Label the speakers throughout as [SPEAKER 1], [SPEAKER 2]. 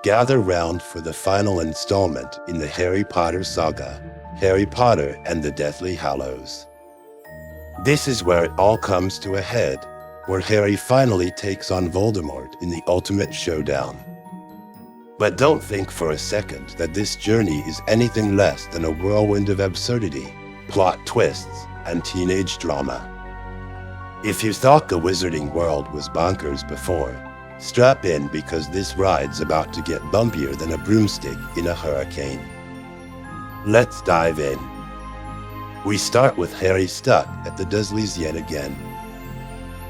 [SPEAKER 1] gather round for the final installment in the Harry Potter saga, Harry Potter and the Deathly Hallows. This is where it all comes to a head, where Harry finally takes on Voldemort in the ultimate showdown. But don't think for a second that this journey is anything less than a whirlwind of absurdity, plot twists, and teenage drama. If you thought the wizarding world was bonkers before, strap in because this ride's about to get bumpier than a broomstick in a hurricane. Let's dive in. We start with Harry stuck at the Dursleys yet again.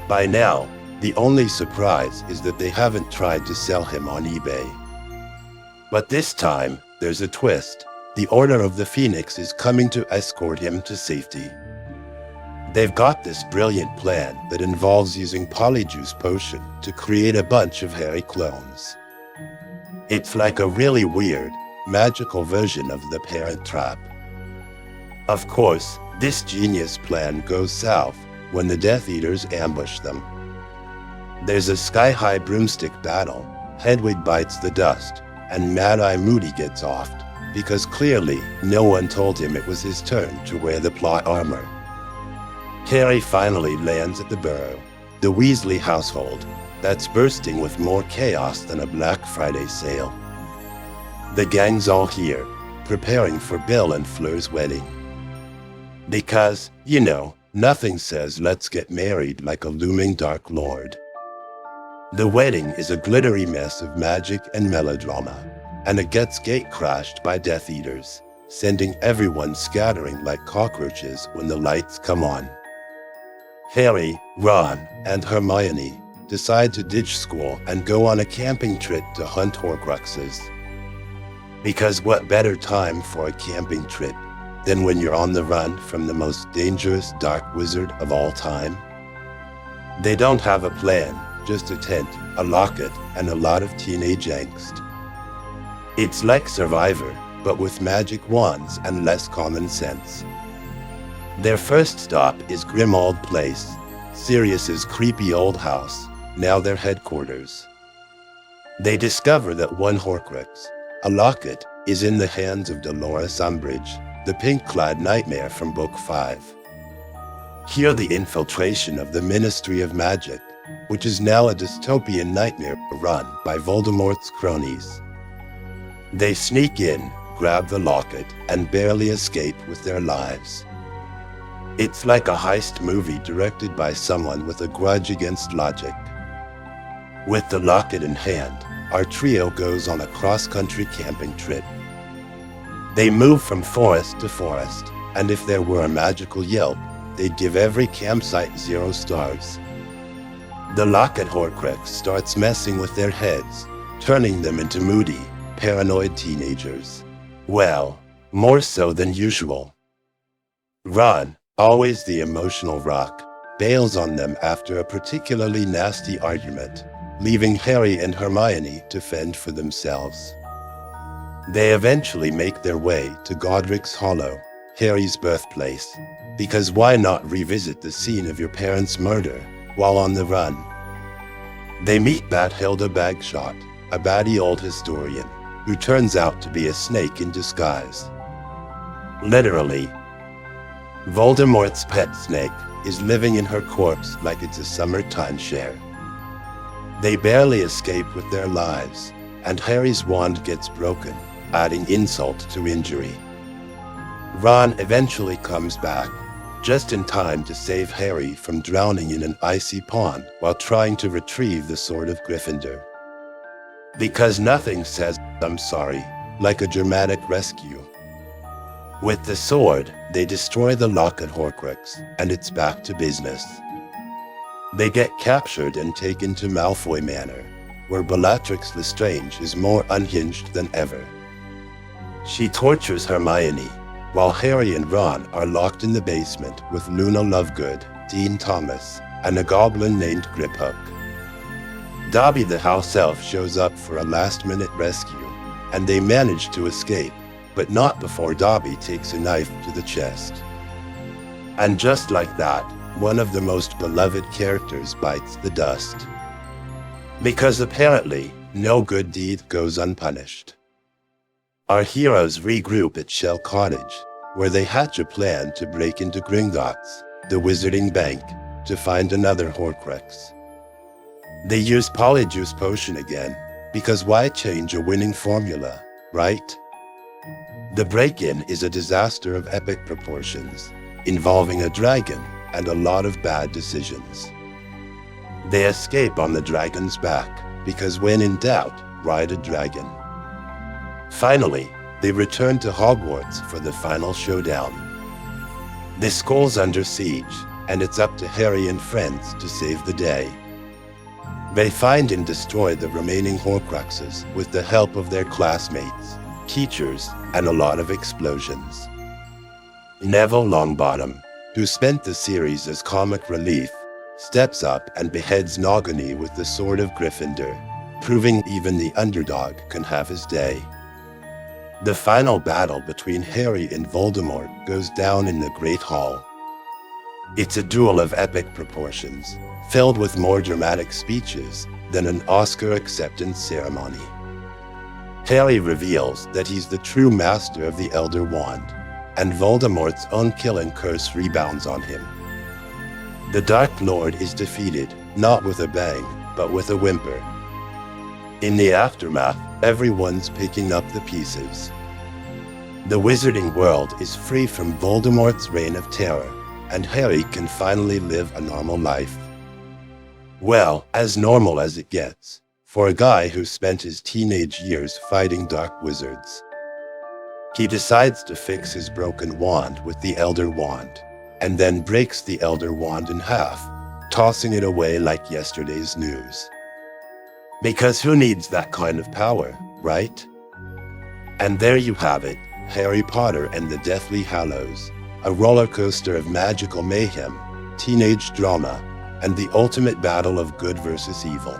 [SPEAKER 1] By now, the only surprise is that they haven't tried to sell him on eBay. But this time, there's a twist. The Order of the Phoenix is coming to escort him to safety. They've got this brilliant plan that involves using Polyjuice Potion to create a bunch of Harry clones. It's like a really weird, magical version of the Parent Trap. Of course, this genius plan goes south when the Death Eaters ambush them. There's a sky-high broomstick battle, Hedwig bites the dust, and Mad-Eye Moody gets offed, because clearly no one told him it was his turn to wear the plot armor. Harry finally lands at the Burrow, the Weasley household, that's bursting with more chaos than a Black Friday sale. The gang's all here, preparing for Bill and Fleur's wedding. Because, nothing says let's get married like a looming Dark Lord. The wedding is a glittery mess of magic and melodrama, and it gets gate-crashed by Death Eaters, sending everyone scattering like cockroaches when the lights come on. Harry, Ron, and Hermione decide to ditch school and go on a camping trip to hunt Horcruxes. Because what better time for a camping trip than when you're on the run from the most dangerous dark wizard of all time? They don't have a plan, just a tent, a locket, and a lot of teenage angst. It's like Survivor, but with magic wands and less common sense. Their first stop is Grimmauld Place, Sirius's creepy old house, now their headquarters. They discover that one Horcrux, a locket, is in the hands of Dolores Umbridge, the pink-clad nightmare from Book 5. Hear the infiltration of the Ministry of Magic, which is now a dystopian nightmare run by Voldemort's cronies. They sneak in, grab the locket, and barely escape with their lives. It's like a heist movie directed by someone with a grudge against logic. With the locket in hand, our trio goes on a cross-country camping trip. They move from forest to forest, and if there were a magical Yelp, they'd give every campsite 0 stars. The locket Horcrux starts messing with their heads, turning them into moody, paranoid teenagers. Well, more so than usual. Ron, always the emotional rock, bails on them after a particularly nasty argument, leaving Harry and Hermione to fend for themselves. They eventually make their way to Godric's Hollow, Harry's birthplace, because why not revisit the scene of your parents' murder while on the run? They meet Bathilda Bagshot, a batty old historian, who turns out to be a snake in disguise. Literally. Voldemort's pet snake is living in her corpse like it's a summer timeshare. They barely escape with their lives, and Harry's wand gets broken, adding insult to injury. Ron eventually comes back, just in time to save Harry from drowning in an icy pond while trying to retrieve the Sword of Gryffindor. Because nothing says "I'm sorry" like a dramatic rescue. With the sword, they destroy the locket Horcrux, and it's back to business. They get captured and taken to Malfoy Manor, where Bellatrix Lestrange is more unhinged than ever. She tortures Hermione, while Harry and Ron are locked in the basement with Luna Lovegood, Dean Thomas, and a goblin named Griphook. Dobby the house elf shows up for a last-minute rescue, and they manage to escape, but not before Dobby takes a knife to the chest. And just like that, one of the most beloved characters bites the dust. Because apparently, No good deed goes unpunished. Our heroes regroup at Shell Cottage, where they hatch a plan to break into Gringotts, the wizarding bank, to find another Horcrux. They use Polyjuice Potion again, because why change a winning formula, right? The break-in is a disaster of epic proportions, involving a dragon and a lot of bad decisions. They escape on the dragon's back, because when in doubt, ride a dragon. Finally, they return to Hogwarts for the final showdown. The school's under siege, and it's up to Harry and friends to save the day. They find and destroy the remaining Horcruxes with the help of their classmates, teachers, and a lot of explosions. Neville Longbottom, who spent the series as comic relief, steps up and beheads Nagini with the Sword of Gryffindor, proving even the underdog can have his day. The final battle between Harry and Voldemort goes down in the Great Hall. It's a duel of epic proportions, filled with more dramatic speeches than an Oscar acceptance ceremony. Harry reveals that he's the true master of the Elder Wand, and Voldemort's own killing curse rebounds on him. The Dark Lord is defeated, not with a bang, but with a whimper. In the aftermath, everyone's picking up the pieces. The wizarding world is free from Voldemort's reign of terror, and Harry can finally live a normal life. Well, as normal as it gets, for a guy who spent his teenage years fighting dark wizards. He decides to fix his broken wand with the Elder Wand, and then breaks the Elder Wand in half, tossing it away like yesterday's news. Because who needs that kind of power, right? And there you have it, Harry Potter and the Deathly Hallows, a roller coaster of magical mayhem, teenage drama, and the ultimate battle of good versus evil.